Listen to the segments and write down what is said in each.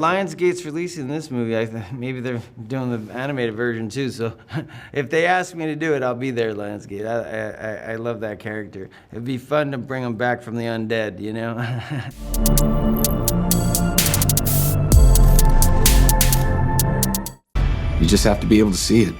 Lionsgate's releasing this movie. Maybe they're doing the animated version too. So if they ask me to do it, I'll be there, Lionsgate. I love that character. It'd be fun to bring him back from the undead, you know? You just have to be able to see it.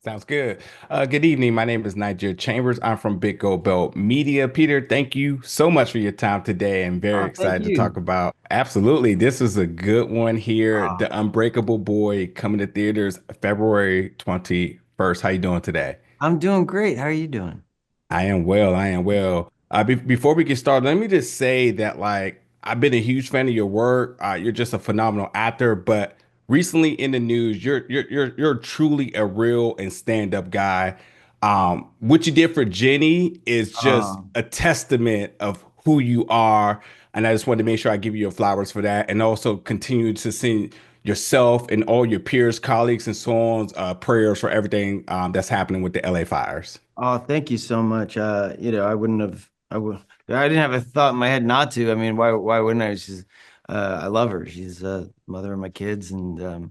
Sounds good. Good evening. My name is Nigel Chambers. I'm from Big Gold Belt Media. Peter, thank you so much for your time today. I'm very Oh, thank excited to talk you. about. Absolutely. This is a good one here. Oh, The Unbreakable Boy coming to theaters February 21st. How you doing today? I'm doing great. How are you doing? I am well. I am well. Before we get started, let me just say that I've been a huge fan of your work. You're just a phenomenal actor, but recently in the news, you're truly a real and stand-up guy. What you did for Jenny is just Um, a testament of who you are, and I just wanted to make sure I give you your flowers for that, and also continue to send yourself and all your peers, colleagues, and so on prayers for everything that's happening with the LA fires. oh, thank you so much. I wouldn't have, I didn't have a thought in my head not to. I mean, why wouldn't I? I love her. She's mother of my kids, and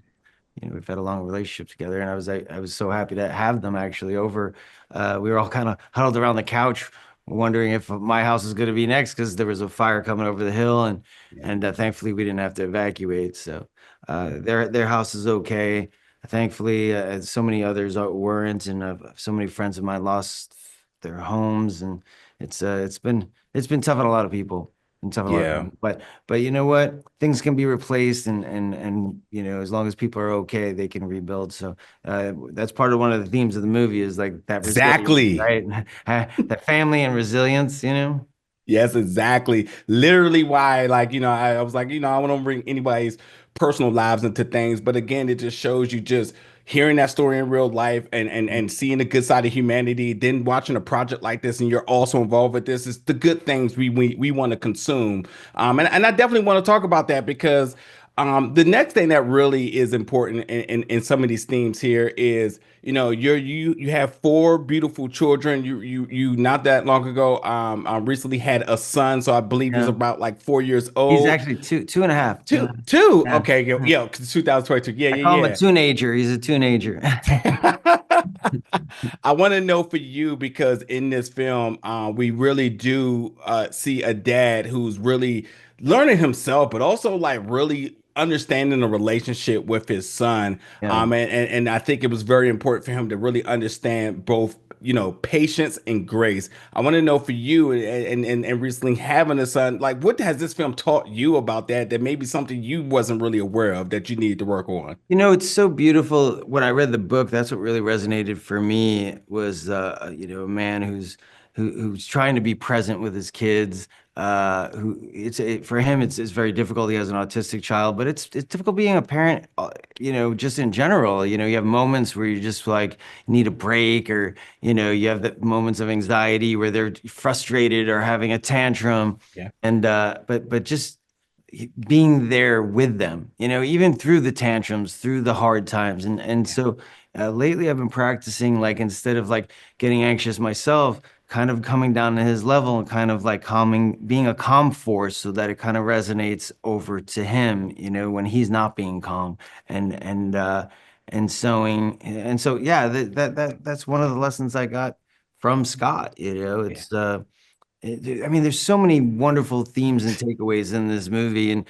we've had a long relationship together, and I was so happy to have them actually over. We were all kind of huddled around the couch, wondering if my house was going to be next because there was a fire coming over the hill, and thankfully we didn't have to evacuate. So their house is okay. Thankfully, so many others weren't, and so many friends of mine lost their homes, and it's been tough on a lot of people. Been tough on a lot of Yeah. people. But you know what? Things can be replaced, and as long as people are okay, they can rebuild. So that's part of one of the themes of the movie is like that resilience, Exactly. right? That family and resilience, you know? Yes, exactly. Literally why, I was like, I want to bring anybody's personal lives into things. But again, it just shows you just hearing that story in real life and seeing the good side of humanity, then watching a project like this and you're also involved with this is the good things we want to consume. And I definitely want to talk about that because the next thing that really is important in some of these themes here is, you have four beautiful children. You not that long ago recently had a son, so I believe he was Yeah. about like 4 years He's old. actually two and a half. Two and Two, a half. two. Yeah. Okay, yeah, 2022. Yeah, I call him a yeah, teenager. He's a teenager. yeah. I want to know for you because in this film, we really do see a dad who's really learning himself, but also like really understanding the relationship with his son. Yeah. And I think it was very important for him to really understand both, patience and grace. I want to know for you and recently having a son, like what has this film taught you about that may be something you wasn't really aware of that you needed to work on? It's so beautiful. When I read the book, that's what really resonated for me was a man who's trying to be present with his kids. For him it's very difficult. He has an autistic child, but it's difficult being a parent, just in general. You have moments where you just like need a break, or you have the moments of anxiety where they're frustrated or having a tantrum, Yeah. and but just being there with them, even through the tantrums, through the hard times. And so lately I've been practicing, like, instead of like getting anxious myself, kind of coming down to his level and kind of like being a calm force so that it kind of resonates over to him, when he's not being calm, and so yeah, that's one of the lessons I got from Scott. Yeah. I mean, there's so many wonderful themes and takeaways in this movie, and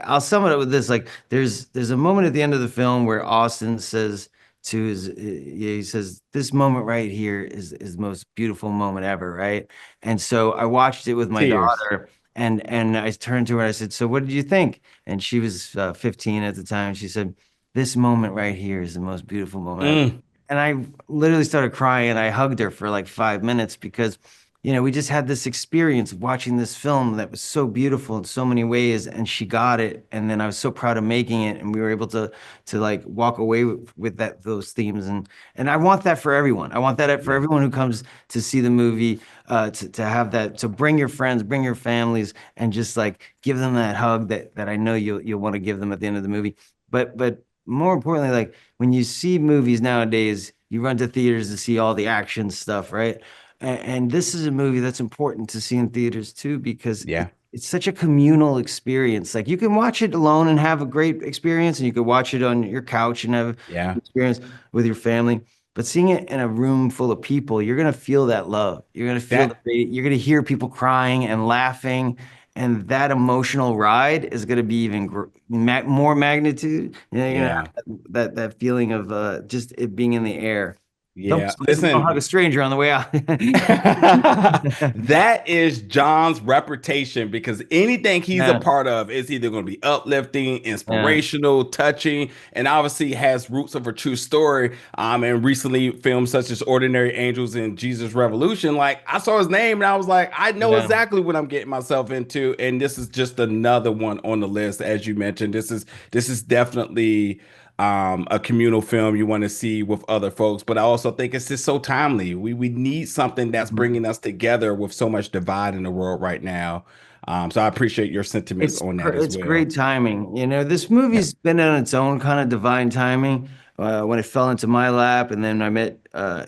I'll sum it up with this: like, there's a moment at the end of the film where Austin says to he says, "This moment right here is the most beautiful moment ever," right? And so I watched it with my Tears. daughter, and I turned to her and I said, "So what did you think?" And she was 15 at the time. She said, "This moment right here is the most beautiful moment ever." Mm. And I literally started crying, and I hugged her for like 5 minutes because we just had this experience of watching this film that was so beautiful in so many ways, and she got it. And then I was so proud of making it, and we were able to like walk away with those themes. And I want that for everyone. I want that for Yeah. everyone who comes to see the movie, to have that. To bring your friends, bring your families, and just like give them that hug that I know you'll want to give them at the end of the movie. But more importantly, like when you see movies nowadays, you run to theaters to see all the action stuff, right? And this is a movie that's important to see in theaters too, because Yeah. it's such a communal experience. Like you can watch it alone and have a great experience, and you could watch it on your couch and have an Yeah. experience with your family. But seeing it in a room full of people, you're gonna feel that love. You're gonna feel That you're gonna hear people crying and laughing, and that emotional ride is gonna be even more magnitude. You know, you're gonna yeah. have that feeling of just it being in the air. Yeah. Don't Listen, hug a stranger on the way out. that is John's reputation because anything he's a Yeah, part of is either going to be uplifting, yeah, inspirational, touching, and obviously has roots of a true story. And recently films such as Ordinary Angels and Jesus Revolution, like I saw his name and I was like, I know yeah. exactly what I'm getting myself into. And this is just another one on the list, as you mentioned. This is definitely a communal film you want to see with other folks. But I also think it's just so timely. We need something that's Mhm. bringing us together with so much divide in the world right now. So I appreciate your sentiments on that as It's well. great timing. You know, this Yeah. movie's been on its own kind of divine timing. When it fell into my lap, and then I met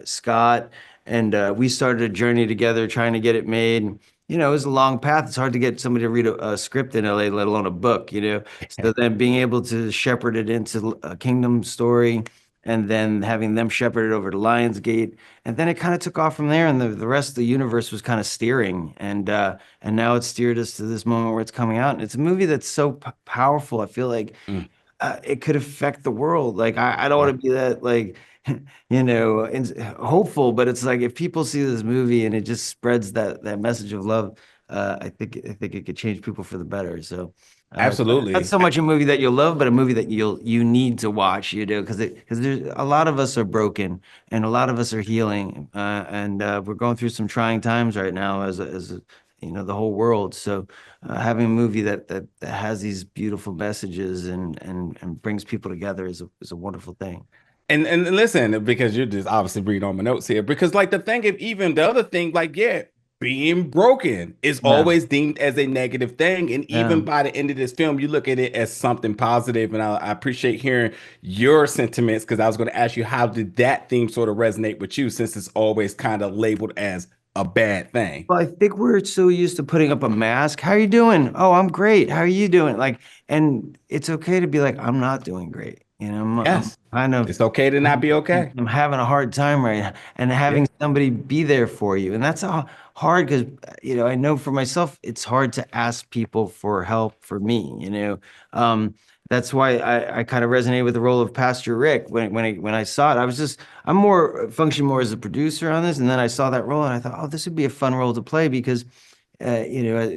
Scott, and we started a journey together trying to get it made. You know, it was a long path. It's hard to get somebody to read a script in LA, let alone a book, you know. So then being able to shepherd it into a Kingdom story, and then having them shepherd it over to Lionsgate, and then it kind of took off from there, and the rest of the universe was kind of steering, and now it's steered us to this moment where it's coming out. And it's a movie that's so powerful. I feel like Mm, it could affect the world. Like I don't yeah. want to be that like hopeful, but it's like if people see this movie and it just spreads that message of love, I think it could change people for the better. So not Absolutely. so much a movie that you'll love, but a movie that you need to watch. You know, because there's a lot of us are broken and a lot of us are healing, and we're going through some trying times right now the whole world. So having a movie that has these beautiful messages and brings people together is a wonderful thing. And listen, because you're just obviously reading on my notes here, because like the thing, if even the other thing, like, yeah, being broken is Yeah, always deemed as a negative thing. And yeah. even by the end of this film, you look at it as something positive. And I appreciate hearing your sentiments because I was going to ask you, how did that theme sort of resonate with you since it's always kind of labeled as a bad thing? Well, I think we're so used to putting up a mask. How are you doing? Oh, I'm great. How are you doing? Like, and it's okay to be like, I'm not doing great. You know, I'm Yes, kind of it's okay to not be okay. I'm having a hard time right now, and Yeah. having somebody be there for you. And that's hard because, I know for myself, it's hard to ask people for help for me, Um, that's why I kind of resonate with the role of Pastor Rick when I saw it. I'm more function more as a producer on this, and then I saw that role and I thought, oh, this would be a fun role to play because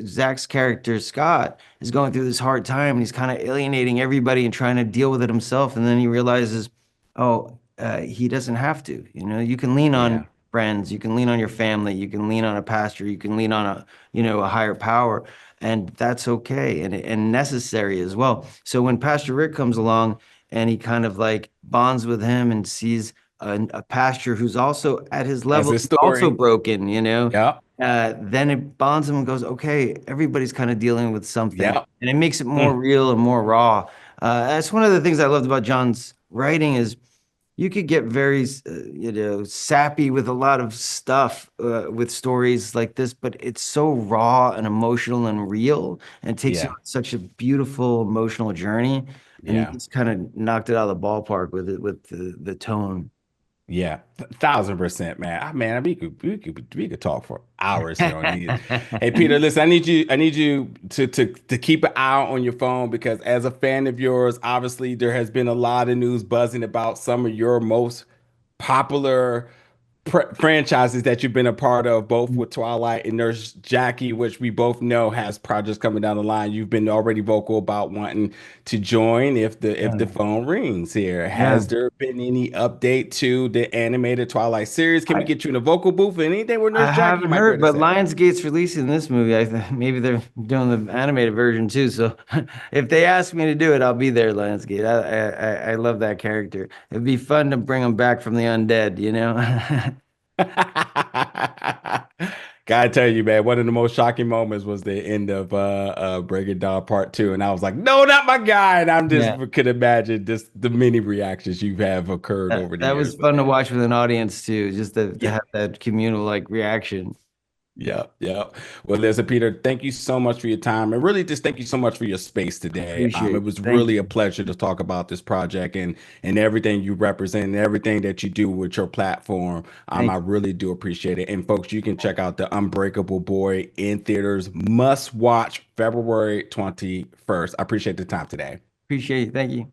Zach's character Scott is going through this hard time and he's kind of alienating everybody and trying to deal with it himself. And then he realizes, oh, he doesn't have to. You can lean on Yeah. friends, you can lean on your family, you can lean on a pastor, you can lean on a higher power, and that's okay and necessary as well. So when Pastor Rick comes along and he kind of like bonds with him and sees a pastor who's also at his As level, his he's also story. broken, Yep. then it bonds him and goes, okay, everybody's kind of dealing with something, Yep. and it makes it more Mm, real and more raw. That's one of the things I loved about John's writing is you could get very, sappy with a lot of stuff with stories like this, but it's so raw and emotional and real, and it takes you yeah. on such a beautiful emotional journey, and he Yeah. just kind of knocked it out of the ballpark with it with the tone. Yeah, 1,000%, man. Man, we could talk for hours here on these. Hey, Peter, listen, I need you to keep an eye on your phone because as a fan of yours, obviously there has been a lot of news buzzing about some of your most popular franchises that you've been a part of, both with Twilight and Nurse Jackie, which we both know has projects coming down the line. You've been already vocal about wanting to join if the Yeah. phone rings here. Yeah. Has there been any update to the animated Twilight series? Can we I, get you in a vocal booth? Anything with Nurse I Jackie, you haven't might be able heard, to but say. Lionsgate's releasing this movie. Maybe they're doing the animated version too. So if they ask me to do it, I'll be there, Lionsgate. I love that character. It'd be fun to bring him back from the undead, Gotta tell you, man, one of the most shocking moments was the end of Breaking Dawn Part 2. And I was like, no, not my guy. And I'm just Yeah, could imagine just the many reactions you have occurred over the that years. was fun to watch with an audience too, just to Yeah. have that communal like reaction. Yeah, yeah. Well, listen, Peter, thank you so much for your time. And really just thank you so much for your space today. Appreciate It it. was Thank really a you. pleasure to talk about this project and everything you represent and everything that you do with your platform. I Thank you. really do appreciate it. And folks, you can check out The Unbreakable Boy in theaters. Must watch February 21st. I appreciate the time today. Appreciate it. Thank you.